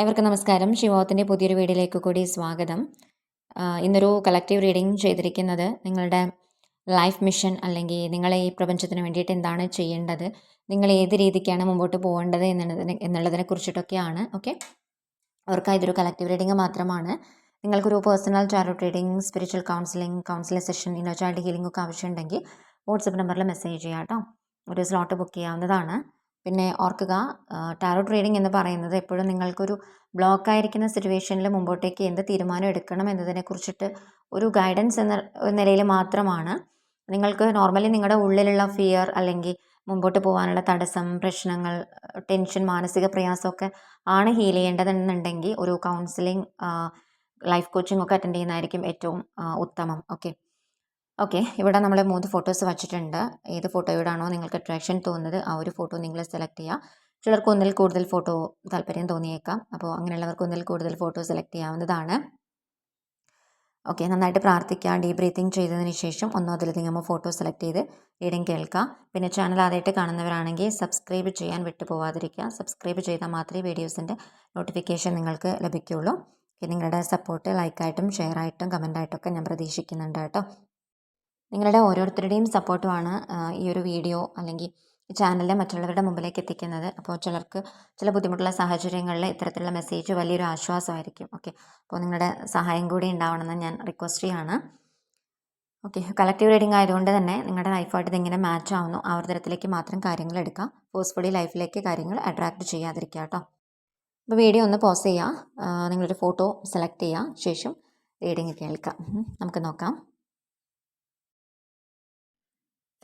ഏവർക്കും നമസ്കാരം. ശിവോത്തിൻ്റെ പുതിയൊരു വീഡിയോയിലേക്ക് കൂടി സ്വാഗതം. ഇന്നൊരു കളക്റ്റീവ് റീഡിംഗ് ചെയ്തിരിക്കുന്നത് നിങ്ങളുടെ ലൈഫ് മിഷൻ അല്ലെങ്കിൽ നിങ്ങളെ ഈ പ്രപഞ്ചത്തിന് വേണ്ടിയിട്ട് എന്താണ് ചെയ്യേണ്ടത്, നിങ്ങൾ ഏത് രീതിക്കാണ് മുമ്പോട്ട് പോകേണ്ടത് എന്നുള്ളതിനെ കുറിച്ചിട്ടൊക്കെയാണ്. ഓക്കെ, അവർക്കായി ഇതൊരു കളക്റ്റീവ് റീഡിംഗ് മാത്രമാണ്. നിങ്ങൾക്കൊരു personal tarot reading, spiritual counselling session, inner child healing ഒക്കെ ആവശ്യമുണ്ടെങ്കിൽ വാട്സപ്പ് നമ്പറിൽ മെസ്സേജ് ചെയ്യാം കേട്ടോ. ഒരു സ്ലോട്ട് ബുക്ക് ചെയ്യാവുന്നതാണ്. പിന്നെ ഓർക്കുക, ടാരോട്ട് റീഡിംഗ് എന്ന് പറയുന്നത് എപ്പോഴും നിങ്ങൾക്കൊരു ബ്ലോക്കായിരിക്കുന്ന സിറ്റുവേഷനിൽ മുമ്പോട്ടേക്ക് എന്ത് തീരുമാനം എടുക്കണം എന്നതിനെ കുറിച്ചിട്ട് ഒരു ഗൈഡൻസ് എന്ന നിലയിൽ മാത്രമാണ്. നിങ്ങൾക്ക് നോർമലി നിങ്ങളുടെ ഉള്ളിലുള്ള ഫിയർ അല്ലെങ്കിൽ മുമ്പോട്ട് പോകാനുള്ള തടസ്സം, പ്രശ്നങ്ങൾ, ടെൻഷൻ, മാനസിക പ്രയാസമൊക്കെ ആണ് ഹീൽ ചെയ്യേണ്ടതെന്നുണ്ടെങ്കിൽ ഒരു കൗൺസിലിംഗ്, ലൈഫ് കോച്ചിങ് ഒക്കെ അറ്റൻഡ് ചെയ്യുന്നതായിരിക്കും ഏറ്റവും ഉത്തമം. ഓക്കെ, ഇവിടെ നമ്മൾ 3 ഫോട്ടോസ് വച്ചിട്ടുണ്ട്. ഏത് ഫോട്ടോയോടാണോ നിങ്ങൾക്ക് അട്രാക്ഷൻ തോന്നുന്നത് ആ ഒരു ഫോട്ടോ നിങ്ങൾ സെലക്ട് ചെയ്യുക. ചിലർക്ക് ഒന്നിൽ കൂടുതൽ ഫോട്ടോ താല്പര്യം തോന്നിയേക്കാം. അപ്പോൾ അങ്ങനെയുള്ളവർക്ക് ഒന്നിൽ കൂടുതൽ ഫോട്ടോ സെലക്ട് ചെയ്യാവുന്നതാണ്. ഓക്കെ, നന്നായിട്ട് പ്രാർത്ഥിക്കുക. ഡീപ് ബ്രീത്തിങ് ചെയ്തതിന് ശേഷം ഒന്നോ അതിലധികം ഫോട്ടോ സെലക്ട് ചെയ്ത് റീഡിംഗ് കേൾക്കുക. പിന്നെ ചാനൽ ആദ്യമായിട്ട് കാണുന്നവരാണെങ്കിൽ സബ്സ്ക്രൈബ് ചെയ്യാൻ വിട്ടുപോകാതിരിക്കുക. സബ്സ്ക്രൈബ് ചെയ്താൽ മാത്രമേ വീഡിയോസിൻ്റെ നോട്ടിഫിക്കേഷൻ നിങ്ങൾക്ക് ലഭിക്കുകയുള്ളൂ. നിങ്ങളുടെ സപ്പോർട്ട് ലൈക്കായിട്ടും ഷെയറായിട്ടും കമൻ്റായിട്ടൊക്കെ ഞാൻ പ്രതീക്ഷിക്കുന്നുണ്ട് കേട്ടോ. നിങ്ങളുടെ ഓരോരുത്തരുടെയും സപ്പോർട്ടുമാണ് ഈ ഒരു വീഡിയോ അല്ലെങ്കിൽ ഈ ചാനലിൽ മറ്റുള്ളവരുടെ മുമ്പിലേക്ക് എത്തിക്കുന്നത്. അപ്പോൾ ചിലർക്ക് ചില ബുദ്ധിമുട്ടുള്ള സാഹചര്യങ്ങളിൽ ഇത്തരത്തിലുള്ള മെസ്സേജ് വലിയൊരു ആശ്വാസമായിരിക്കും. ഓക്കെ, അപ്പോൾ നിങ്ങളുടെ സഹായം കൂടി ഉണ്ടാവണമെന്ന് ഞാൻ റിക്വസ്റ്റ് ചെയ്യാണ്. ഓക്കെ, കളക്റ്റീവ് റീഡിംഗ് ആയതുകൊണ്ട് തന്നെ നിങ്ങളുടെ ലൈഫായിട്ട് ഇതെങ്ങനെ മാച്ച് ആവുന്നു ആ ഒരു തരത്തിലേക്ക് മാത്രം കാര്യങ്ങൾ എടുക്കുക. ഫോഴ്സ്ഫുള്ളി ലൈഫിലേക്ക് കാര്യങ്ങൾ അട്രാക്റ്റ് ചെയ്യാതിരിക്കുക കേട്ടോ. അപ്പോൾ വീഡിയോ ഒന്ന് പോസ് ചെയ്യുക, നിങ്ങളൊരു ഫോട്ടോ സെലക്ട് ചെയ്യുക, ശേഷം റീഡിംഗ് കേൾക്കാം. നമുക്ക് നോക്കാം.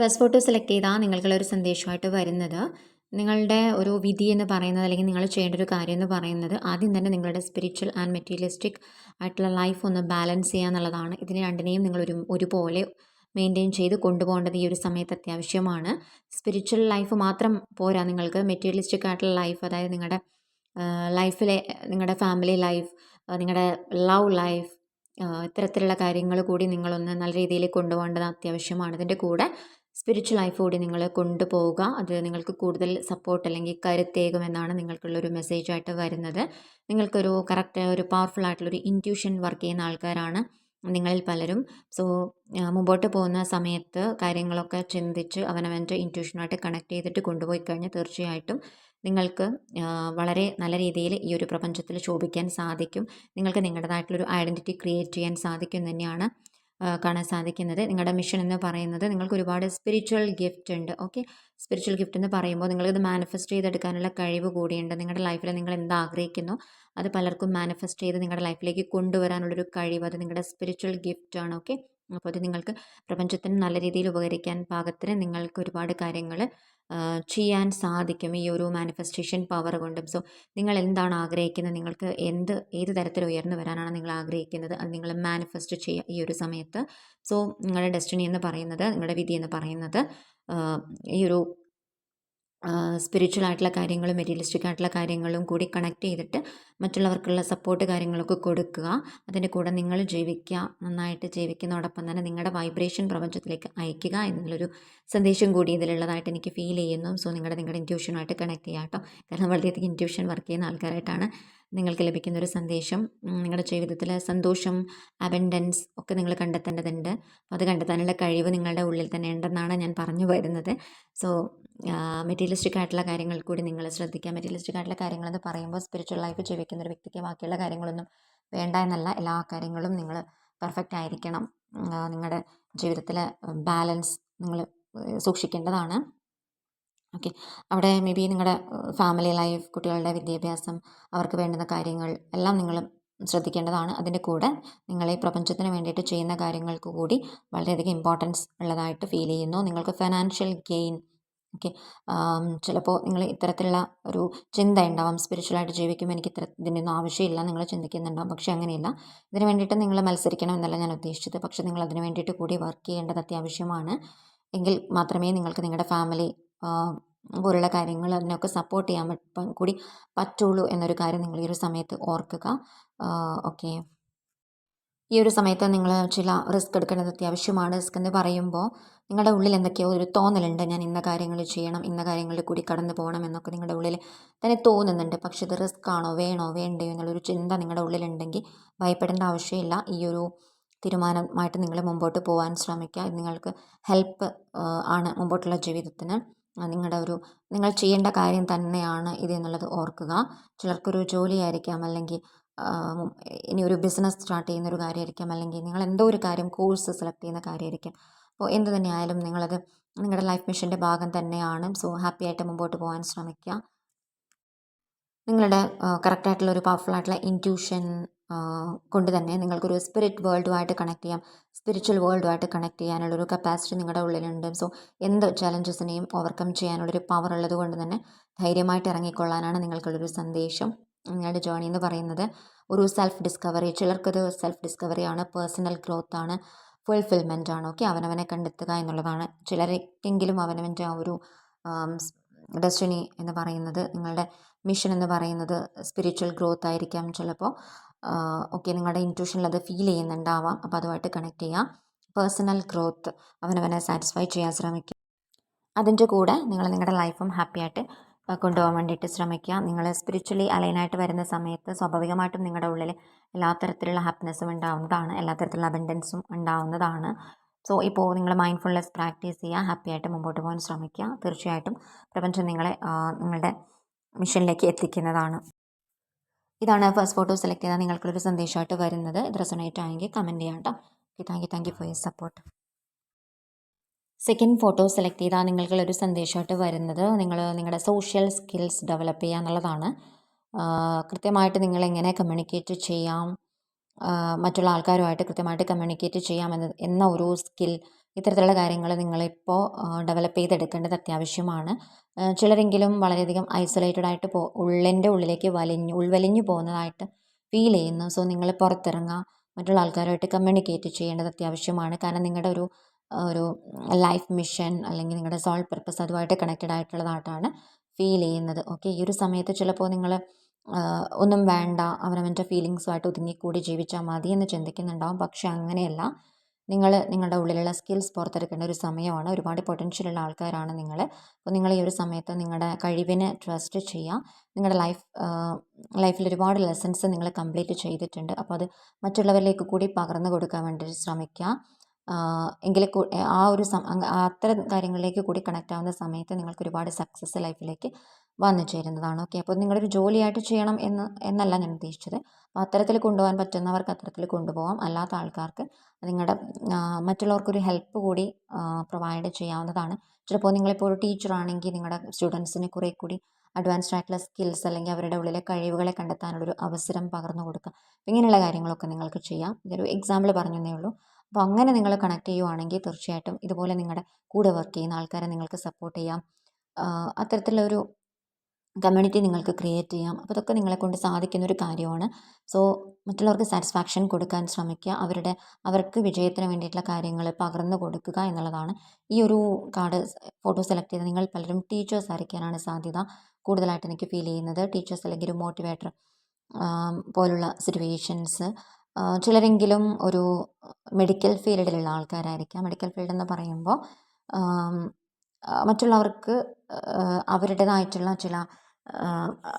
ഫസ്റ്റ് ഫോട്ടോ സെലക്ട് ചെയ്താൽ നിങ്ങൾക്കുള്ള ഒരു സന്ദേശമായിട്ട് വരുന്നത്, നിങ്ങളുടെ ഒരു വിധി എന്ന് പറയുന്നത് അല്ലെങ്കിൽ നിങ്ങൾ ചെയ്യേണ്ട ഒരു കാര്യം എന്ന് പറയുന്നത് ആദ്യം തന്നെ നിങ്ങളുടെ സ്പിരിച്വൽ ആൻഡ് മെറ്റീരിയലിസ്റ്റിക് ആയിട്ടുള്ള ലൈഫ് ഒന്ന് ബാലൻസ് ചെയ്യുക എന്നുള്ളതാണ്. ഇതിന് രണ്ടിനെയും നിങ്ങൾ ഒരുപോലെ മെയിൻറ്റെയിൻ ചെയ്ത് കൊണ്ടുപോകേണ്ടത് ഈ ഒരു സമയത്ത് അത്യാവശ്യമാണ്. സ്പിരിച്വൽ ലൈഫ് മാത്രം പോരാ, നിങ്ങൾക്ക് മെറ്റീരിയലിസ്റ്റിക് ആയിട്ടുള്ള ലൈഫ്, അതായത് നിങ്ങളുടെ ലൈഫിലെ നിങ്ങളുടെ ഫാമിലി ലൈഫ്, നിങ്ങളുടെ ലവ് ലൈഫ്, ഇത്തരത്തിലുള്ള കാര്യങ്ങൾ കൂടി നിങ്ങളൊന്ന് നല്ല രീതിയിൽ കൊണ്ടുപോകേണ്ടത് അത്യാവശ്യമാണ്. ഇതിൻ്റെ കൂടെ സ്പിരിച്വൽ ലൈഫ് കൂടി നിങ്ങൾ കൊണ്ടുപോവുക. അത് നിങ്ങൾക്ക് കൂടുതൽ സപ്പോർട്ട് അല്ലെങ്കിൽ കരുത്തേകുമെന്നാണ് നിങ്ങൾക്കുള്ളൊരു മെസ്സേജായിട്ട് വരുന്നത്. നിങ്ങൾക്കൊരു കറക്റ്റ് ഒരു പവർഫുൾ ആയിട്ടുള്ളൊരു ഇൻറ്റ്യൂഷൻ വർക്ക് ചെയ്യുന്ന ആൾക്കാരാണ് നിങ്ങളിൽ പലരും. സോ മുമ്പോട്ട് പോകുന്ന സമയത്ത് കാര്യങ്ങളൊക്കെ ചിന്തിച്ച് അവനവൻ്റെ ഇൻറ്റ്യൂഷനുമായിട്ട് കണക്ട് ചെയ്തിട്ട് കൊണ്ടുപോയി കഴിഞ്ഞാൽ തീർച്ചയായിട്ടും നിങ്ങൾക്ക് വളരെ നല്ല രീതിയിൽ ഈ ഒരു പ്രപഞ്ചത്തിൽ ശോഭിക്കാൻ സാധിക്കും. നിങ്ങൾക്ക് നിങ്ങളുടേതായിട്ടുള്ളൊരു ഐഡൻറ്റിറ്റി ക്രിയേറ്റ് ചെയ്യാൻ സാധിക്കും തന്നെയാണ് കാണാൻ സാധിക്കുന്നത്. നിങ്ങളുടെ മിഷൻ എന്ന് പറയുന്നത് നിങ്ങൾക്ക് ഒരുപാട് സ്പിരിച്വൽ ഗിഫ്റ്റ് ഉണ്ട്. ഓക്കെ, സ്പിരിച്വൽ ഗിഫ്റ്റ് എന്ന് പറയുമ്പോൾ നിങ്ങളിത് മാനിഫെസ്റ്റ് ചെയ്തെടുക്കാനുള്ള കഴിവ് കൂടിയുണ്ട്. നിങ്ങളുടെ ലൈഫിൽ നിങ്ങൾ എന്താഗ്രഹിക്കുന്നു അത് പലർക്കും മാനിഫെസ്റ്റ് ചെയ്ത് നിങ്ങളുടെ ലൈഫിലേക്ക് കൊണ്ടുവരാനുള്ളൊരു കഴിവ്, അത് നിങ്ങളുടെ സ്പിരിച്വൽ ഗിഫ്റ്റ് ആണ്. ഓക്കെ, അപ്പോൾ അത് നിങ്ങൾക്ക് പ്രപഞ്ചത്തിന് നല്ല രീതിയിൽ ഉപകരിക്കാൻ പാകത്തിന് നിങ്ങൾക്ക് ഒരുപാട് കാര്യങ്ങൾ ചെയ്യാൻ സാധിക്കും ഈ ഒരു മാനിഫെസ്റ്റേഷൻ പവർ കൊണ്ടും. സോ നിങ്ങൾ എന്താണ് ആഗ്രഹിക്കുന്നത്, നിങ്ങൾക്ക് ഏത് തരത്തിൽ ഉയർന്നു വരാനാണ് നിങ്ങൾ ആഗ്രഹിക്കുന്നത്, അത് നിങ്ങൾ മാനിഫെസ്റ്റ് ചെയ്യുക ഈ ഒരു സമയത്ത്. സോ നിങ്ങളുടെ ഡെസ്റ്റിനി എന്ന് പറയുന്നത്, നിങ്ങളുടെ വിധി എന്ന് പറയുന്നത് ഈ ഒരു സ്പിരിച്വൽ ആയിട്ടുള്ള കാര്യങ്ങളും മെറ്റീരിയലിസ്റ്റിക് ആയിട്ടുള്ള കാര്യങ്ങളും കൂടി കണക്ട് ചെയ്തിട്ട് മറ്റുള്ളവർക്കുള്ള സപ്പോർട്ട് കാര്യങ്ങളൊക്കെ കൊടുക്കുക. അതിൻ്റെ കൂടെ നിങ്ങൾ ജീവിക്കുക, നന്നായിട്ട് ജീവിക്കുന്നതോടൊപ്പം തന്നെ നിങ്ങളുടെ വൈബ്രേഷൻ പ്രപഞ്ചത്തിലേക്ക് അയക്കുക എന്നുള്ളൊരു സന്ദേശം കൂടി ഇതിലുള്ളതായിട്ട് എനിക്ക് ഫീൽ ചെയ്യുന്നു. സോ നിങ്ങളുടെ ഇൻറ്റ്യൂഷനുമായിട്ട് കണക്ട് ചെയ്യുക കേട്ടോ. കാരണം വളരെയധികം ഇൻറ്റ്യൂഷൻ വർക്ക് ചെയ്യുന്ന ആൾക്കാരായിട്ടാണ് നിങ്ങൾക്ക് ലഭിക്കുന്നൊരു സന്ദേശം. നിങ്ങളുടെ ജീവിതത്തിൽ സന്തോഷം, അബൻഡൻസ് ഒക്കെ നിങ്ങൾ കണ്ടെത്തേണ്ടതുണ്ട്. അത് കണ്ടെത്താനുള്ള കഴിവ് നിങ്ങളുടെ ഉള്ളിൽ തന്നെ ഉണ്ടെന്നാണ് ഞാൻ പറഞ്ഞു വരുന്നത്. സോ മെറ്റീരിയലിസ്റ്റിക് ആയിട്ടുള്ള കാര്യങ്ങൾ കൂടി നിങ്ങൾ ശ്രദ്ധിക്കുക. മെറ്റീരിയലിസ്റ്റിക് ആയിട്ടുള്ള കാര്യങ്ങളെന്ന് പറയുമ്പോൾ സ്പിരിച്വൽ ലൈഫ് ജീവിക്കുന്ന ഒരു വ്യക്തിക്ക് ബാക്കിയുള്ള കാര്യങ്ങളൊന്നും വേണ്ട എന്നല്ല, എല്ലാ കാര്യങ്ങളും നിങ്ങൾ പെർഫെക്റ്റ് ആയിരിക്കണം. നിങ്ങളുടെ ജീവിതത്തിലെ ബാലൻസ് നിങ്ങൾ സൂക്ഷിക്കേണ്ടതാണ്. ഓക്കെ, അവിടെ മേ ബി നിങ്ങളുടെ ഫാമിലി ലൈഫ്, കുട്ടികളുടെ വിദ്യാഭ്യാസം, അവർക്ക് വേണ്ടുന്ന കാര്യങ്ങൾ എല്ലാം നിങ്ങൾ ശ്രദ്ധിക്കേണ്ടതാണ്. അതിൻ്റെ കൂടെ നിങ്ങൾ ഈ പ്രപഞ്ചത്തിന് വേണ്ടിയിട്ട് ചെയ്യുന്ന കാര്യങ്ങൾക്ക് കൂടി വളരെയധികം ഇമ്പോർട്ടൻസ് ഉള്ളതായിട്ട് ഫീൽ ചെയ്യുന്നു. നിങ്ങൾക്ക് ഫിനാൻഷ്യൽ ഗെയിൻ, ഓക്കെ, ചിലപ്പോൾ നിങ്ങൾ ഇത്തരത്തിലുള്ള ഒരു ചിന്ത ഉണ്ടാവാം, സ്പിരിച്വലായിട്ട് ജീവിക്കുമ്പോൾ എനിക്ക് ഇതിനൊന്നും ആവശ്യമില്ല നിങ്ങൾ ചിന്തിക്കുന്നുണ്ടാവും. പക്ഷേ അങ്ങനെയല്ല, ഇതിന് വേണ്ടിയിട്ട് നിങ്ങൾ മത്സരിക്കണം എന്നല്ല ഞാൻ ഉദ്ദേശിച്ചത്. പക്ഷേ നിങ്ങൾ അതിന് വേണ്ടിയിട്ട് കൂടി വർക്ക് ചെയ്യേണ്ടത് അത്യാവശ്യമാണ്. എങ്കിൽ മാത്രമേ നിങ്ങൾക്ക് നിങ്ങളുടെ ഫാമിലി പോലുള്ള കാര്യങ്ങൾ അതിനൊക്കെ സപ്പോർട്ട് ചെയ്യാൻ കൂടി പറ്റുള്ളൂ എന്നൊരു കാര്യം നിങ്ങൾ ഈ ഒരു സമയത്ത് ഓർക്കുക. ഓക്കെ, ഈ ഒരു സമയത്ത് നിങ്ങൾ ചില റിസ്ക് എടുക്കേണ്ടത് അത്യാവശ്യമാണ്. റിസ്ക് എന്ന് പറയുമ്പോൾ നിങ്ങളുടെ ഉള്ളിൽ എന്തൊക്കെയോ ഒരു തോന്നലുണ്ട്, ഞാൻ ഇന്ന കാര്യങ്ങൾ ചെയ്യണം, ഇന്ന കാര്യങ്ങളിൽ കൂടി കടന്നു പോകണം എന്നൊക്കെ നിങ്ങളുടെ ഉള്ളിൽ തന്നെ തോന്നുന്നുണ്ട്. പക്ഷേ ഇത് റിസ്ക് ആണോ വേണോ വേണ്ടയോ എന്നുള്ളൊരു ചിന്ത നിങ്ങളുടെ ഉള്ളിലുണ്ടെങ്കിൽ ഭയപ്പെടേണ്ട ആവശ്യമില്ല. ഈ ഒരു തീരുമാനമായിട്ട് നിങ്ങൾ മുമ്പോട്ട് പോകാൻ ശ്രമിക്കുക. ഇത് നിങ്ങൾക്ക് ഹെൽപ്പ് ആണ് മുമ്പോട്ടുള്ള ജീവിതത്തിന്. നിങ്ങളുടെ ഒരു നിങ്ങൾ ചെയ്യേണ്ട കാര്യം തന്നെയാണ് ഇത് എന്നുള്ളത് ഓർക്കുക. ചിലർക്കൊരു ജോലിയായിരിക്കാം, അല്ലെങ്കിൽ ഇനി ഒരു ബിസിനസ് സ്റ്റാർട്ട് ചെയ്യുന്ന ഒരു കാര്യമായിരിക്കാം, അല്ലെങ്കിൽ നിങ്ങൾ എന്തോ ഒരു കാര്യം കോഴ്സ് സെലക്ട് ചെയ്യുന്ന കാര്യമായിരിക്കും. അപ്പോൾ എന്ത് തന്നെയായാലും നിങ്ങളത് നിങ്ങളുടെ ലൈഫ് മിഷൻ്റെ ഭാഗം തന്നെയാണ്. സോ ഹാപ്പി ആയിട്ട് മുമ്പോട്ട് പോകാൻ ശ്രമിക്കുക. നിങ്ങളുടെ കറക്റ്റായിട്ടുള്ള ഒരു പവർഫുൾ ആയിട്ടുള്ള ഇൻറ്റ്യൂഷൻ കൊണ്ട് തന്നെ നിങ്ങൾക്കൊരു സ്പിരിറ്റ് വേൾഡുമായിട്ട് കണക്ട് ചെയ്യാം, സ്പിരിച്വൽ വേൾഡുമായിട്ട് കണക്ട് ചെയ്യാനുള്ളൊരു കപ്പാസിറ്റി നിങ്ങളുടെ ഉള്ളിലുണ്ട്. സോ എന്ത് ചലഞ്ചസിനെയും ഓവർകം ചെയ്യാനുള്ളൊരു പവർ ഉള്ളത് കൊണ്ട് തന്നെ ധൈര്യമായിട്ട് ഇറങ്ങിക്കൊള്ളാനാണ് നിങ്ങൾക്കുള്ളൊരു സന്ദേശം. നിങ്ങളുടെ ജേണി എന്ന് പറയുന്നത് ഒരു സെൽഫ് ഡിസ്കവറി, ചിലർക്കത് സെൽഫ് ഡിസ്കവറിയാണ്, പേഴ്സണൽ ഗ്രോത്ത് ആണ്, ഫുൾഫിൽമെൻ്റ് ആണ്. ഓക്കെ, അവനവനെ കണ്ടെത്തുക എന്നുള്ളതാണ്. ചിലരെങ്കിലും അവനവൻ്റെ ആ ഒരു ഡെസ്റ്റിനി എന്ന് പറയുന്നത്, നിങ്ങളുടെ മിഷൻ എന്ന് പറയുന്നത് സ്പിരിച്വൽ ഗ്രോത്ത് ആയിരിക്കാം ചിലപ്പോൾ. ഓക്കെ, നിങ്ങളുടെ ഇൻറ്റ്യൂഷനിൽ അത് ഫീൽ ചെയ്യുന്നുണ്ടാവാം. അപ്പോൾ അതുമായിട്ട് കണക്ട് ചെയ്യാം. പേഴ്സണൽ ഗ്രോത്ത്, അവനവനെ സാറ്റിസ്ഫൈ ചെയ്യാൻ ശ്രമിക്കുക. അതിൻ്റെ കൂടെ നിങ്ങൾ നിങ്ങളുടെ ലൈഫും ഹാപ്പി ആയിട്ട് കൊണ്ടുപോകാൻ വേണ്ടിയിട്ട് ശ്രമിക്കുക. നിങ്ങൾ സ്പിരിച്വലി അലൈനായിട്ട് വരുന്ന സമയത്ത് സ്വാഭാവികമായിട്ടും നിങ്ങളുടെ ഉള്ളിൽ എല്ലാ തരത്തിലുള്ള ഹാപ്പിനെസ്സും ഉണ്ടാവുന്നതാണ്, എല്ലാ തരത്തിലുള്ള അബൻഡൻസും ഉണ്ടാവുന്നതാണ്. സോ ഇപ്പോൾ നിങ്ങൾ മൈൻഡ്ഫുൾനെസ് പ്രാക്ടീസ് ചെയ്യുക, ഹാപ്പി ആയിട്ട് മുമ്പോട്ട് പോകാൻ ശ്രമിക്കുക. തീർച്ചയായിട്ടും പ്രപഞ്ചം നിങ്ങളെ നിങ്ങളുടെ മിഷനിലേക്ക് എത്തിക്കുന്നതാണ്. ഇതാണ് ഫസ്റ്റ് ഫോട്ടോ സെലക്ട് ചെയ്താൽ നിങ്ങൾക്കുള്ളൊരു സന്ദേശമായിട്ട് വരുന്നത്. ഇത് റെസൊണേറ്റ് ആയെങ്കിൽ കമൻറ്റ് ചെയ്യാം കേട്ടോ. Okay, thank you for your support. Second photo select ചെയ്താൽ നിങ്ങൾക്കുള്ളൊരു സന്ദേശമായിട്ട് വരുന്നത് നിങ്ങളുടെ സോഷ്യൽ സ്കിൽസ് ഡെവലപ്പ് ചെയ്യുക എന്നുള്ളതാണ്. കൃത്യമായിട്ട് നിങ്ങളെങ്ങനെ കമ്മ്യൂണിക്കേറ്റ് ചെയ്യാം, മറ്റുള്ള ആൾക്കാരുമായിട്ട് കൃത്യമായിട്ട് കമ്മ്യൂണിക്കേറ്റ് ചെയ്യാം എന്ന ഒരു സ്കിൽ, ഇത്തരത്തിലുള്ള കാര്യങ്ങൾ നിങ്ങളിപ്പോൾ ഡെവലപ്പ് ചെയ്തെടുക്കേണ്ടത് അത്യാവശ്യമാണ്. ചിലരെങ്കിലും വളരെയധികം ഐസൊലേറ്റഡ് ആയിട്ട് ഉള്ളിൻ്റെ ഉള്ളിലേക്ക് ഉൾവലിഞ്ഞു പോകുന്നതായിട്ട് ഫീൽ ചെയ്യുന്നു. സോ നിങ്ങൾ പുറത്തിറങ്ങുക, മറ്റുള്ള ആൾക്കാരുമായിട്ട് കമ്മ്യൂണിക്കേറ്റ് ചെയ്യേണ്ടത് അത്യാവശ്യമാണ്. കാരണം നിങ്ങളുടെ ഒരു ഒരു ലൈഫ് മിഷൻ അല്ലെങ്കിൽ നിങ്ങളുടെ സോൾ പർപ്പസ് അതുമായിട്ട് കണക്റ്റഡ് ആയിട്ടുള്ളതായിട്ടാണ് ഫീൽ ചെയ്യുന്നത്. ഓക്കെ, ഈ ഒരു സമയത്ത് ചിലപ്പോൾ നിങ്ങൾ ഒന്നും വേണ്ട, അവനവൻ്റെ ഫീലിങ്സുമായിട്ട് ഒതുങ്ങിക്കൂടി ജീവിച്ചാൽ മതി എന്ന് ചിന്തിക്കുന്നുണ്ടാവും. പക്ഷെ അങ്ങനെയല്ല. നിങ്ങളുടെ ഉള്ളിലുള്ള സ്കിൽസ് പുറത്തെടുക്കേണ്ട ഒരു സമയമാണ്. ഒരുപാട് പൊട്ടൻഷ്യലുള്ള ആൾക്കാരാണ് നിങ്ങൾ. അപ്പോൾ നിങ്ങൾ ഈ ഒരു സമയത്ത് നിങ്ങളുടെ കഴിവിനെ ട്രസ്റ്റ് ചെയ്യുക. നിങ്ങളുടെ ലൈഫിൽ ഒരുപാട് ലെസൺസ് നിങ്ങൾ കംപ്ലീറ്റ് ചെയ്തിട്ടുണ്ട്. അപ്പോൾ അത് മറ്റുള്ളവരിലേക്ക് കൂടി പകർന്നു കൊടുക്കാൻ വേണ്ടി ശ്രമിക്കുക. എങ്കിൽ ആ ഒരു അത്തരം കാര്യങ്ങളിലേക്ക് കൂടി കണക്റ്റ് ആവുന്ന സമയത്ത് നിങ്ങൾക്ക് ഒരുപാട് സക്സസ് ലൈഫിലേക്ക് വന്നു ചേരുന്നതാണ്. ഓക്കെ, അപ്പോൾ നിങ്ങളൊരു ജോലിയായിട്ട് ചെയ്യണം എന്നല്ല ഞാൻ ഉദ്ദേശിച്ചത്. അപ്പോൾ അത്തരത്തിൽ കൊണ്ടുപോകാൻ പറ്റുന്നവർക്ക് അത്തരത്തിൽ കൊണ്ടുപോകാം. അല്ലാത്ത ആൾക്കാർക്ക് നിങ്ങളുടെ മറ്റുള്ളവർക്കൊരു ഹെൽപ്പ് കൂടി പ്രൊവൈഡ് ചെയ്യാവുന്നതാണ്. ചിലപ്പോൾ നിങ്ങളിപ്പോൾ ഒരു ടീച്ചറാണെങ്കിൽ നിങ്ങളുടെ സ്റ്റുഡൻസിന് കുറേ കൂടി അഡ്വാൻസ്ഡ് ആയിട്ടുള്ള സ്കിൽസ് അല്ലെങ്കിൽ അവരുടെ ഉള്ളിലെ കഴിവുകളെ കണ്ടെത്താനുള്ളൊരു അവസരം പകർന്നു കൊടുക്കുക. ഇങ്ങനെയുള്ള കാര്യങ്ങളൊക്കെ നിങ്ങൾക്ക് ചെയ്യാം. ഇതൊരു എക്സാമ്പിൾ പറഞ്ഞതേ ഉള്ളൂ. അപ്പോൾ അങ്ങനെ നിങ്ങൾ കണക്ട് ചെയ്യുവാണെങ്കിൽ തീർച്ചയായിട്ടും ഇതുപോലെ നിങ്ങളുടെ കൂടെ വർക്ക് ചെയ്യുന്ന ആൾക്കാരെ നിങ്ങൾക്ക് സപ്പോർട്ട് ചെയ്യാം. അത്തരത്തിലുള്ളൊരു കമ്മ്യൂണിറ്റി നിങ്ങൾക്ക് ക്രിയേറ്റ് ചെയ്യാം. അപ്പോൾ ഇതൊക്കെ നിങ്ങളെക്കൊണ്ട് സാധിക്കുന്നൊരു കാര്യമാണ്. സോ മറ്റുള്ളവർക്ക് സാറ്റിസ്ഫാക്ഷൻ കൊടുക്കാൻ ശ്രമിക്കുക. അവർക്ക് വിജയത്തിന് വേണ്ടിയിട്ടുള്ള കാര്യങ്ങൾ പകർന്നു കൊടുക്കുക എന്നുള്ളതാണ്. ഈ ഒരു ഫോട്ടോ സെലക്ട് ചെയ്ത് നിങ്ങൾ പലരും ടീച്ചേഴ്സ് ആയിരിക്കാനാണ് സാധ്യത കൂടുതലായിട്ട് എനിക്ക് ഫീൽ ചെയ്യുന്നത്. ടീച്ചേഴ്സ് അല്ലെങ്കിൽ ഒരു മോട്ടിവേറ്റർ പോലുള്ള സിറ്റുവേഷൻസ്. ചിലരെങ്കിലും ഒരു മെഡിക്കൽ ഫീൽഡിലുള്ള ആൾക്കാരായിരിക്കാം. മെഡിക്കൽ ഫീൽഡ് എന്ന് പറയുമ്പോൾ മറ്റുള്ളവർക്ക് അവരുടേതായിട്ടുള്ള ചില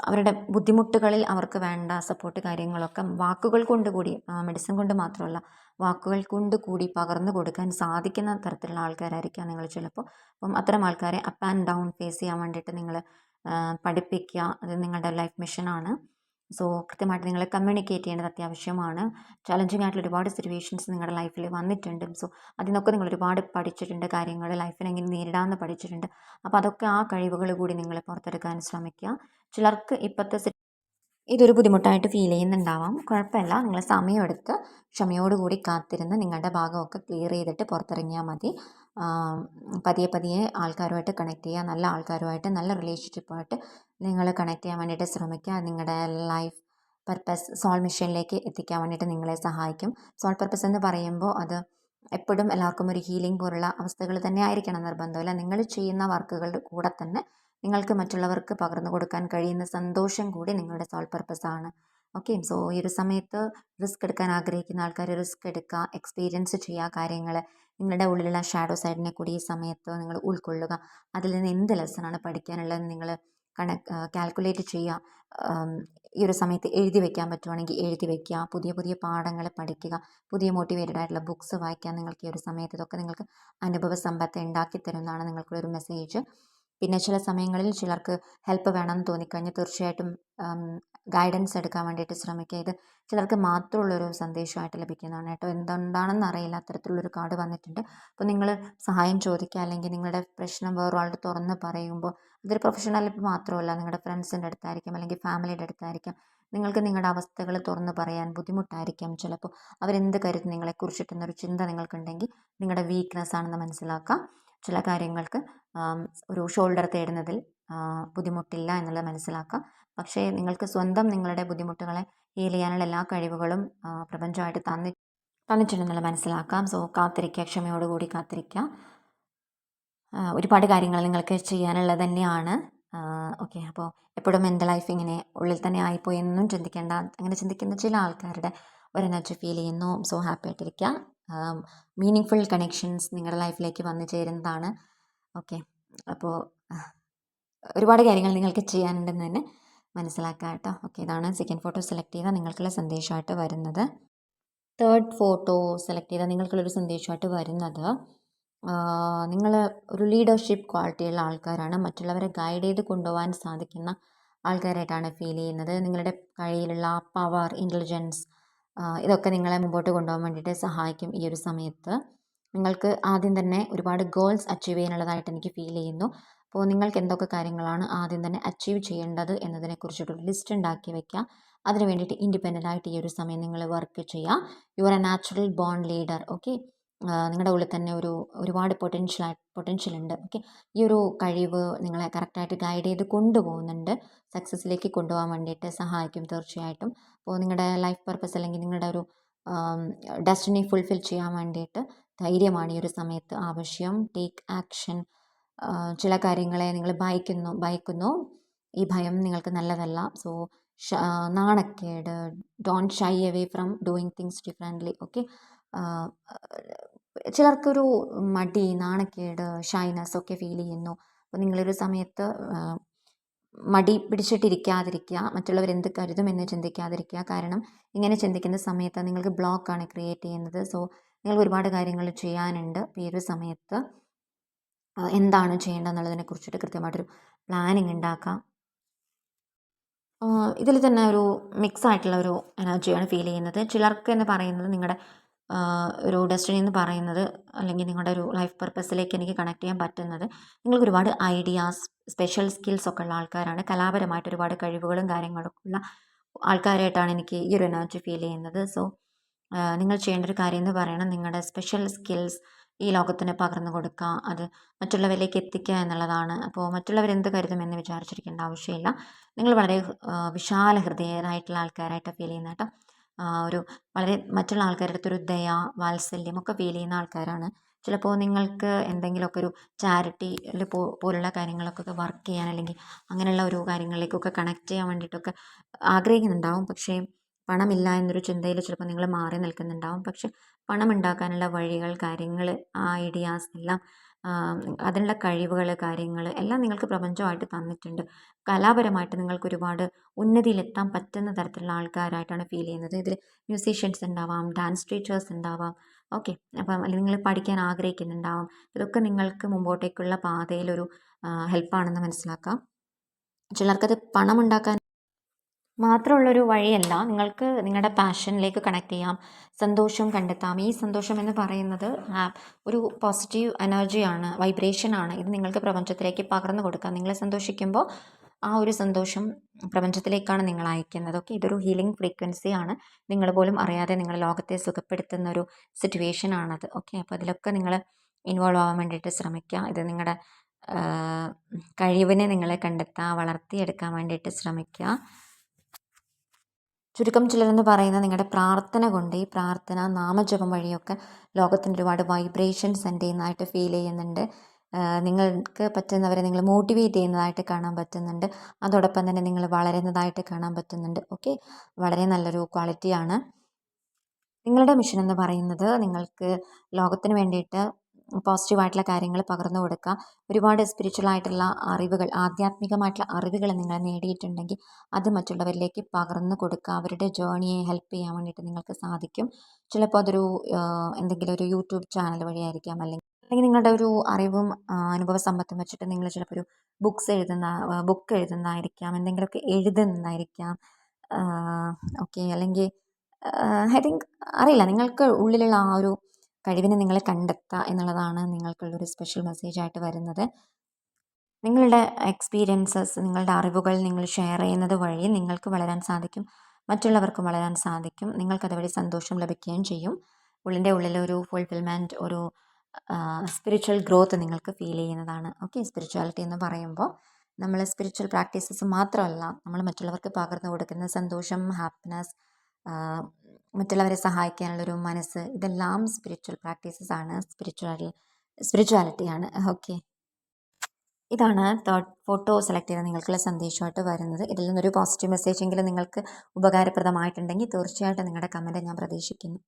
അവരുടെ ബുദ്ധിമുട്ടുകളിൽ അവർക്ക് വേണ്ട സപ്പോർട്ട് കാര്യങ്ങളൊക്കെ വാക്കുകൾ കൊണ്ട് കൂടി, മെഡിസിൻ കൊണ്ട് മാത്രമല്ല വാക്കുകൾ കൊണ്ട് കൂടി പകർന്നു കൊടുക്കാൻ സാധിക്കുന്ന തരത്തിലുള്ള ആൾക്കാരായിരിക്കാം നിങ്ങൾ ചിലപ്പോൾ. അപ്പം അത്തരം ആൾക്കാരെ അപ്പ് ആൻഡ് ഡൗൺ ഫേസ് ചെയ്യാൻ വേണ്ടിയിട്ട് നിങ്ങൾ പഠിപ്പിക്കുക. അത് നിങ്ങളുടെ ലൈഫ് മിഷനാണ്. സോ കൃത്യമായിട്ട് നിങ്ങൾ കമ്മ്യൂണിക്കേറ്റ് ചെയ്യേണ്ടത് അത്യാവശ്യമാണ്. ചലഞ്ചിങ് ആയിട്ടുള്ള ഒരുപാട് സിറ്റുവേഷൻസ് നിങ്ങളുടെ ലൈഫിൽ വന്നിട്ടുണ്ട്. സോ അതിൽ നിന്നൊക്കെ നിങ്ങൾ ഒരുപാട് പഠിച്ചിട്ടുണ്ട്, കാര്യങ്ങൾ ലൈഫിനെ എങ്ങനെ നേരിടാമെന്ന് പഠിച്ചിട്ടുണ്ട്. അപ്പോൾ അതൊക്കെ ആ കഴിവുകൾ കൂടി നിങ്ങൾ പുറത്തെടുക്കാൻ ശ്രമിക്കുക. ചിലർക്ക് ഇപ്പോഴത്തെ ഇതൊരു ബുദ്ധിമുട്ടായിട്ട് ഫീൽ ചെയ്യുന്നുണ്ടാവാം. കുഴപ്പമില്ല, നിങ്ങൾ സമയമെടുത്ത് ക്ഷമയോടുകൂടി കാത്തിരുന്ന് നിങ്ങളുടെ ഭാഗമൊക്കെ ക്ലിയർ ചെയ്തിട്ട് പുറത്തിറങ്ങിയാൽ മതി. പതിയെ പതിയെ ആൾക്കാരുമായിട്ട് കണക്ട് ചെയ്യുക, നല്ല ആൾക്കാരുമായിട്ട് നല്ല റിലേഷൻഷിപ്പുമായിട്ട് നിങ്ങൾ കണക്ട് ചെയ്യാൻ വേണ്ടിയിട്ട് ശ്രമിക്കുക. നിങ്ങളുടെ ലൈഫ് പർപ്പസ് സോൾ മിഷനിലേക്ക് എത്തിക്കാൻ വേണ്ടിയിട്ട് നിങ്ങളെ സഹായിക്കും. സോൾ പർപ്പസ് എന്ന് പറയുമ്പോൾ അത് എപ്പോഴും എല്ലാവർക്കും ഒരു ഹീലിംഗ് പോലുള്ള അവസ്ഥകൾ തന്നെ ആയിരിക്കണം നിർബന്ധമില്ല. നിങ്ങൾ ചെയ്യുന്ന വർക്കുകളുടെ കൂടെ തന്നെ നിങ്ങൾക്ക് മറ്റുള്ളവർക്ക് പകർന്നു കൊടുക്കാൻ കഴിയുന്ന സന്തോഷം കൂടി നിങ്ങളുടെ സോൾ പർപ്പസ് ആണ്. ഓക്കെ. സോ ഈ ഒരു സമയത്ത് റിസ്ക് എടുക്കാൻ ആഗ്രഹിക്കുന്ന ആൾക്കാർ റിസ്ക് എടുക്കുക, എക്സ്പീരിയൻസ് ചെയ്യുക കാര്യങ്ങൾ. നിങ്ങളുടെ ഉള്ളിലുള്ള ഷാഡോ സൈഡിനെ കൂടി ഈ സമയത്ത് നിങ്ങൾ ഉൾക്കൊള്ളുക. അതിൽ നിന്ന് എന്ത് ലെസണാണ് പഠിക്കാനുള്ളതെന്ന് നിങ്ങൾ കാൽക്കുലേറ്റ് ചെയ്യുക. ഈ ഒരു സമയത്ത് എഴുതി വെക്കാൻ പറ്റുവാണെങ്കിൽ എഴുതി വെക്കുക. പുതിയ പുതിയ പാഠങ്ങൾ പഠിക്കുക. പുതിയ മോട്ടിവേറ്റഡ് ആയിട്ടുള്ള ബുക്സ് വായിക്കാൻ നിങ്ങൾക്ക് ഈ ഒരു സമയത്ത് ഇതൊക്കെ നിങ്ങൾക്ക് അനുഭവ സമ്പത്ത് ഉണ്ടാക്കി തരുന്നതാണ് നിങ്ങൾക്കുള്ളൊരു മെസ്സേജ്. പിന്നെ ചില സമയങ്ങളിൽ ചിലർക്ക് ഹെൽപ്പ് വേണമെന്ന് തോന്നിക്കഴിഞ്ഞാൽ തീർച്ചയായിട്ടും ഗൈഡൻസ് എടുക്കാൻ വേണ്ടിയിട്ട് ശ്രമിക്കുക. ഇത് ചിലർക്ക് മാത്രമുള്ളൊരു സന്ദേശമായിട്ട് ലഭിക്കുന്നതാണ് കേട്ടോ. എന്തുകൊണ്ടാണെന്ന് അറിയില്ല, അത്തരത്തിലുള്ളൊരു കാർഡ് വന്നിട്ടുണ്ട്. അപ്പോൾ നിങ്ങൾ സഹായം ചോദിക്കുക, അല്ലെങ്കിൽ നിങ്ങളുടെ പ്രശ്നം വേറൊരാളോട് തുറന്ന് പറയുമ്പോൾ അതൊരു പ്രൊഫഷണൽ മാത്രമല്ല, നിങ്ങളുടെ ഫ്രണ്ട്സിൻ്റെ അടുത്തായിരിക്കും അല്ലെങ്കിൽ ഫാമിലിയുടെ അടുത്തായിരിക്കും. നിങ്ങൾക്ക് നിങ്ങളുടെ അവസ്ഥകൾ തുറന്ന് പറയാൻ ബുദ്ധിമുട്ടായിരിക്കാം ചിലപ്പോൾ. അവരെന്ത് കരുതും നിങ്ങളെക്കുറിച്ചിട്ടെന്നൊരു ചിന്ത നിങ്ങൾക്കുണ്ടെങ്കിൽ നിങ്ങളുടെ വീക്ക്നെസ് ആണെന്ന് മനസ്സിലാക്കാം. ചില കാര്യങ്ങൾക്ക് ഒരു ഷോൾഡർ തേടുന്നതിൽ ബുദ്ധിമുട്ടില്ല എന്നുള്ളത് മനസ്സിലാക്കാം. പക്ഷേ നിങ്ങൾക്ക് സ്വന്തം നിങ്ങളുടെ ബുദ്ധിമുട്ടുകളെ ഹീൽ ചെയ്യാനുള്ള എല്ലാ കഴിവുകളും പ്രപഞ്ചമായിട്ട് തന്നിട്ടുണ്ടെന്നുള്ളത് മനസ്സിലാക്കാം. സോ കാത്തിരിക്കുക, ക്ഷമയോടുകൂടി കാത്തിരിക്കുക. ഒരുപാട് കാര്യങ്ങൾ നിങ്ങൾക്ക് ചെയ്യാനുള്ളത് തന്നെയാണ്. ഓക്കെ. അപ്പോൾ എപ്പോഴും എൻ്റെ ലൈഫ് ഇങ്ങനെ ഉള്ളിൽ തന്നെ ആയിപ്പോയി എന്നും ചിന്തിക്കേണ്ട. അങ്ങനെ ചിന്തിക്കുന്ന ചില ആൾക്കാരുടെ ഒരു എനർജി ഫീൽ ചെയ്യുന്നു. സോ ഹാപ്പി ആയിട്ടിരിക്കുക. മീനിങ് ഫുൾ കണക്ഷൻസ് നിങ്ങളുടെ ലൈഫിലേക്ക് വന്നു ചേരുന്നതാണ്. ഓക്കെ. അപ്പോൾ ഒരുപാട് കാര്യങ്ങൾ നിങ്ങൾക്ക് ചെയ്യാനുണ്ടെന്ന് തന്നെ മനസ്സിലാക്കാം കേട്ടോ. ഓക്കെ. ഇതാണ് സെക്കൻഡ് ഫോട്ടോ സെലക്ട് ചെയ്താൽ നിങ്ങൾക്കുള്ള സന്ദേശമായിട്ട് വരുന്നത്. തേർഡ് ഫോട്ടോ സെലക്ട് ചെയ്താൽ നിങ്ങൾക്കുള്ളൊരു സന്ദേശമായിട്ട് വരുന്നത്, നിങ്ങൾ ഒരു ലീഡർഷിപ്പ് ക്വാളിറ്റിയുള്ള ആൾക്കാരാണ്. മറ്റുള്ളവരെ ഗൈഡ് ചെയ്ത് കൊണ്ടുപോകാൻ സാധിക്കുന്ന ആൾക്കാരായിട്ടാണ് ഫീൽ ചെയ്യുന്നത്. നിങ്ങളുടെ കയ്യിലുള്ള പവർ, ഇൻ്റലിജൻസ് ഇതൊക്കെ നിങ്ങളെ മുമ്പോട്ട് കൊണ്ടുപോകാൻ വേണ്ടിയിട്ട് സഹായിക്കും ഈ ഒരു സമയത്ത്. നിങ്ങൾക്ക് ആദ്യം തന്നെ ഒരുപാട് ഗോൾസ് അച്ചീവ് ചെയ്യാനുള്ളതായിട്ട് എനിക്ക് ഫീൽ ചെയ്യുന്നു. അപ്പോൾ നിങ്ങൾക്ക് എന്തൊക്കെ കാര്യങ്ങളാണ് ആദ്യം തന്നെ അച്ചീവ് ചെയ്യേണ്ടത് എന്നതിനെക്കുറിച്ചിട്ടൊരു ലിസ്റ്റ് ഉണ്ടാക്കി വയ്ക്കുക. അതിന് വേണ്ടിയിട്ട് ഇൻഡിപെൻഡൻ്റ് ആയിട്ട് ഈ ഒരു സമയം നിങ്ങൾ വർക്ക് ചെയ്യുക. You are a natural born leader. Okay. നിങ്ങളുടെ ഉള്ളിൽ തന്നെ ഒരുപാട് പൊട്ടൻഷ്യൽ ഉണ്ട്. ഓക്കെ. ഈ ഒരു കഴിവ് നിങ്ങളെ കറക്റ്റായിട്ട് ഗൈഡ് ചെയ്ത് കൊണ്ടുപോകുന്നുണ്ട്. സക്സസ്സിലേക്ക് കൊണ്ടുപോകാൻ വേണ്ടിയിട്ട് സഹായിക്കും തീർച്ചയായിട്ടും. അപ്പോൾ നിങ്ങളുടെ ലൈഫ് പർപ്പസ് അല്ലെങ്കിൽ നിങ്ങളുടെ ഒരു ഡെസ്റ്റിനി ഫുൾഫിൽ ചെയ്യാൻ വേണ്ടിയിട്ട് ധൈര്യമാണ് ഈ ഒരു സമയത്ത് ആവശ്യം. Take action. ചില കാര്യങ്ങളെ നിങ്ങൾ ഭയക്കുന്നു. ഈ ഭയം നിങ്ങൾക്ക് നല്ലതല്ല. സോ നാണക്കേട്, don't shy away from doing things differently. Okay. ചിലർക്കൊരു മടി, നാണക്കേട്, ഷൈനസ് ഒക്കെ ഫീൽ ചെയ്യുന്നു. അപ്പോൾ നിങ്ങളൊരു സമയത്ത് മടി പിടിച്ചിട്ടിരിക്കാതിരിക്കുക. മറ്റുള്ളവരെന്ത് കരുതുമെന്ന് ചിന്തിക്കാതിരിക്കുക. കാരണം ഇങ്ങനെ ചിന്തിക്കുന്ന സമയത്ത് നിങ്ങൾക്ക് ബ്ലോക്കാണ് ക്രിയേറ്റ് ചെയ്യുന്നത്. സോ നിങ്ങൾക്ക് ഒരുപാട് കാര്യങ്ങൾ ചെയ്യാനുണ്ട്. അപ്പോൾ ഈ ഒരു സമയത്ത് എന്താണ് ചെയ്യേണ്ടതെന്നുള്ളതിനെ കുറിച്ചിട്ട് കൃത്യമായിട്ടൊരു പ്ലാനിങ് ഉണ്ടാക്കാം. ഇതിൽ തന്നെ ഒരു മിക്സ് ആയിട്ടുള്ള ഒരു എനർജിയാണ് ഫീൽ ചെയ്യുന്നത്. ചിലർക്ക് എന്ന് പറയുന്നത് നിങ്ങളുടെ ഒരു ഡെസ്റ്റിനി എന്ന് പറയുന്നത്, അല്ലെങ്കിൽ നിങ്ങളുടെ ഒരു ലൈഫ് പർപ്പസിലേക്ക് എനിക്ക് കണക്ട് ചെയ്യാൻ പറ്റുന്നത്, നിങ്ങൾക്ക് ഒരുപാട് ഐഡിയാസ്, സ്പെഷ്യൽ സ്കിൽസ് ഒക്കെ ഉള്ള ആൾക്കാരാണ്. കലാപരമായിട്ട് ഒരുപാട് കഴിവുകളും കാര്യങ്ങളൊക്കെ ഉള്ള ആൾക്കാരായിട്ടാണ് എനിക്ക് ഈ ഒരു എനർജി ഫീൽ ചെയ്യുന്നത്. സോ നിങ്ങൾ ചെയ്യേണ്ട ഒരു കാര്യം എന്ന് പറയുന്നത് നിങ്ങളുടെ സ്പെഷ്യൽ സ്കിൽസ് ഈ ലോകത്തിന് പകർന്നു കൊടുക്കുക, അത് മറ്റുള്ളവരിലേക്ക് എത്തിക്കുക എന്നുള്ളതാണ്. അപ്പോൾ മറ്റുള്ളവരെന്ത് കരുതുമെന്ന് വിചാരിച്ചിരിക്കേണ്ട ആവശ്യമില്ല. നിങ്ങൾ വളരെ വിശാല ഹൃദയരായിട്ടുള്ള ആൾക്കാരായിട്ട് ഫീൽ ചെയ്യുന്ന കേട്ടോ. ഒരു വളരെ മറ്റുള്ള ആൾക്കാരുടെ അടുത്തൊരു ദയ, വാത്സല്യം ഒക്കെ ഫീൽ ചെയ്യുന്ന ആൾക്കാരാണ്. ചിലപ്പോൾ നിങ്ങൾക്ക് എന്തെങ്കിലുമൊക്കെ ഒരു ചാരിറ്റിയിൽ പോലുള്ള കാര്യങ്ങളൊക്കെ വർക്ക് ചെയ്യാൻ, അല്ലെങ്കിൽ അങ്ങനെയുള്ള ഒരു കാര്യങ്ങളിലേക്കൊക്കെ കണക്ട് ചെയ്യാൻ വേണ്ടിയിട്ടൊക്കെ ആഗ്രഹിക്കുന്നുണ്ടാവും. പക്ഷേ പണമില്ല എന്നൊരു ചിന്തയിൽ ചിലപ്പോൾ നിങ്ങൾ മാറി നിൽക്കുന്നുണ്ടാവും. പക്ഷെ പണം ഉണ്ടാക്കാനുള്ള വഴികൾ, കാര്യങ്ങൾ, ഐഡിയാസ് എല്ലാം, അതിനുള്ള കഴിവുകൾ, കാര്യങ്ങൾ എല്ലാം നിങ്ങൾക്ക് പ്രപഞ്ചമായിട്ട് തന്നിട്ടുണ്ട്. കലാപരമായിട്ട് നിങ്ങൾക്ക് ഒരുപാട് ഉന്നതിയിലെത്താൻ പറ്റുന്ന തരത്തിലുള്ള ആൾക്കാരായിട്ടാണ് ഫീൽ ചെയ്യുന്നത്. ഇതിൽ മ്യൂസീഷ്യൻസ് ഉണ്ടാവാം, ഡാൻസ് ടീച്ചേഴ്സ് ഉണ്ടാവാം. ഓക്കെ. അപ്പം അല്ലെങ്കിൽ നിങ്ങൾ പഠിക്കാൻ ആഗ്രഹിക്കുന്നുണ്ടാവാം. ഇതൊക്കെ നിങ്ങൾക്ക് മുമ്പോട്ടേക്കുള്ള പാതയിലൊരു ഹെൽപ്പാണെന്ന് മനസ്സിലാക്കാം. ചിലർക്കത് പണമുണ്ടാക്കാൻ മാത്രമുള്ളൊരു വഴിയല്ല. നിങ്ങൾക്ക് നിങ്ങളുടെ പാഷനിലേക്ക് കണക്ട് ചെയ്യാം, സന്തോഷം കണ്ടെത്താം. ഈ സന്തോഷം എന്ന് പറയുന്നത് ഒരു പോസിറ്റീവ് എനർജിയാണ്, വൈബ്രേഷനാണ്. ഇത് നിങ്ങൾക്ക് പ്രപഞ്ചത്തിലേക്ക് പകർന്നു കൊടുക്കാം. നിങ്ങൾ സന്തോഷിക്കുമ്പോൾ ആ ഒരു സന്തോഷം പ്രപഞ്ചത്തിലേക്കാണ് നിങ്ങൾ അയക്കുന്നത്. ഓക്കെ. ഇതൊരു ഹീലിംഗ് ഫ്രീക്വൻസിയാണ്. നിങ്ങൾ പോലും അറിയാതെ നിങ്ങൾ ലോകത്തെ സുഖപ്പെടുത്തുന്ന ഒരു സിറ്റുവേഷനാണത്. ഓക്കെ. അപ്പോൾ അതിലൊക്കെ നിങ്ങൾ ഇൻവോൾവ് ആവാൻ വേണ്ടിയിട്ട് ശ്രമിക്കുക. ഇത് നിങ്ങളുടെ കഴിവിനെ നിങ്ങൾ കണ്ടെത്തുക, വളർത്തിയെടുക്കാൻ വേണ്ടിയിട്ട് ശ്രമിക്കുക. ചുരുക്കം ചിലരെന്ന് പറയുന്നത് നിങ്ങളുടെ പ്രാർത്ഥന കൊണ്ട്, ഈ പ്രാർത്ഥന നാമജപം വഴിയൊക്കെ ലോകത്തിന് ഒരുപാട് വൈബ്രേഷൻ സെൻഡ് ചെയ്യുന്നതായിട്ട് ഫീൽ ചെയ്യുന്നുണ്ട്. നിങ്ങൾക്ക് പറ്റുന്നവരെ നിങ്ങൾ മോട്ടിവേറ്റ് ചെയ്യുന്നതായിട്ട് കാണാൻ പറ്റുന്നുണ്ട്. അതോടൊപ്പം തന്നെ നിങ്ങൾ വളരുന്നതായിട്ട് കാണാൻ പറ്റുന്നുണ്ട്. ഓക്കെ, വളരെ നല്ലൊരു ക്വാളിറ്റിയാണ്. നിങ്ങളുടെ മിഷൻ എന്ന് പറയുന്നത് നിങ്ങൾക്ക് ലോകത്തിന് വേണ്ടിയിട്ട് പോസിറ്റീവായിട്ടുള്ള കാര്യങ്ങൾ പകർന്നു കൊടുക്കുക. ഒരുപാട് സ്പിരിച്വൽ ആയിട്ടുള്ള അറിവുകൾ, ആധ്യാത്മികമായിട്ടുള്ള അറിവുകൾ നിങ്ങൾ നേടിയിട്ടുണ്ടെങ്കിൽ അത് മറ്റുള്ളവരിലേക്ക് പകർന്നു കൊടുക്കുക. അവരുടെ ജേർണിയെ ഹെൽപ്പ് ചെയ്യാൻ വേണ്ടിയിട്ട് നിങ്ങൾക്ക് സാധിക്കും. ചിലപ്പോൾ അതൊരു എന്തെങ്കിലും ഒരു യൂട്യൂബ് ചാനൽ വഴിയായിരിക്കാം, അല്ലെങ്കിൽ നിങ്ങളുടെ ഒരു അറിവും അനുഭവ സമ്പത്തും വെച്ചിട്ട് നിങ്ങൾ ചിലപ്പോൾ ഒരു ബുക്ക് എഴുതുന്നതായിരിക്കാം, എന്തെങ്കിലുമൊക്കെ എഴുതുന്നതായിരിക്കാം. ഓക്കെ, അല്ലെങ്കിൽ ഐ തിങ്ക് അറിയില്ല, നിങ്ങൾക്ക് ഉള്ളിലുള്ള ആ ഒരു കഴിവിനെ നിങ്ങൾ കണ്ടെത്തുക എന്നുള്ളതാണ് നിങ്ങൾക്കുള്ളൊരു സ്പെഷ്യൽ മെസ്സേജായിട്ട് വരുന്നത്. നിങ്ങളുടെ എക്സ്പീരിയൻസസ്, നിങ്ങളുടെ അറിവുകൾ നിങ്ങൾ ഷെയർ ചെയ്യുന്നത് വഴി നിങ്ങൾക്ക് വളരാൻ സാധിക്കും, മറ്റുള്ളവർക്കും വളരാൻ സാധിക്കും. നിങ്ങൾക്കതുവഴി സന്തോഷം ലഭിക്കുകയും ചെയ്യും. ഉള്ളിൻ്റെ ഉള്ളിലൊരു ഫുൾഫിൽമെൻറ്റ്, ഒരു സ്പിരിച്വൽ ഗ്രോത്ത് നിങ്ങൾക്ക് ഫീൽ ചെയ്യുന്നതാണ്. ഓക്കെ, സ്പിരിച്വാലിറ്റി എന്ന് പറയുമ്പോൾ നമ്മൾ സ്പിരിച്വൽ പ്രാക്ടീസസ് മാത്രമല്ല, നമ്മൾ മറ്റുള്ളവർക്ക് പകർന്നു കൊടുക്കുന്ന സന്തോഷം, ഹാപ്പിനെസ്, മറ്റുള്ളവരെ സഹായിക്കാനുള്ളൊരു മനസ്സ്, ഇതെല്ലാം സ്പിരിച്വൽ പ്രാക്ടീസസ് ആണ്, സ്പിരിച്വാലിറ്റിയാണ്. ഓക്കെ, ഇതാണ് തേർഡ് ഫോട്ടോ സെലക്ട് ചെയ്ത് നിങ്ങൾക്കുള്ള സന്ദേശമായിട്ട് വരുന്നത്. ഇതിൽ നിന്നൊരു പോസിറ്റീവ് മെസ്സേജ് എങ്കിലും നിങ്ങൾക്ക് ഉപകാരപ്രദമായിട്ടുണ്ടെങ്കിൽ തീർച്ചയായിട്ടും നിങ്ങളുടെ കമൻറ്റ് ഞാൻ പ്രതീക്ഷിക്കുന്നു.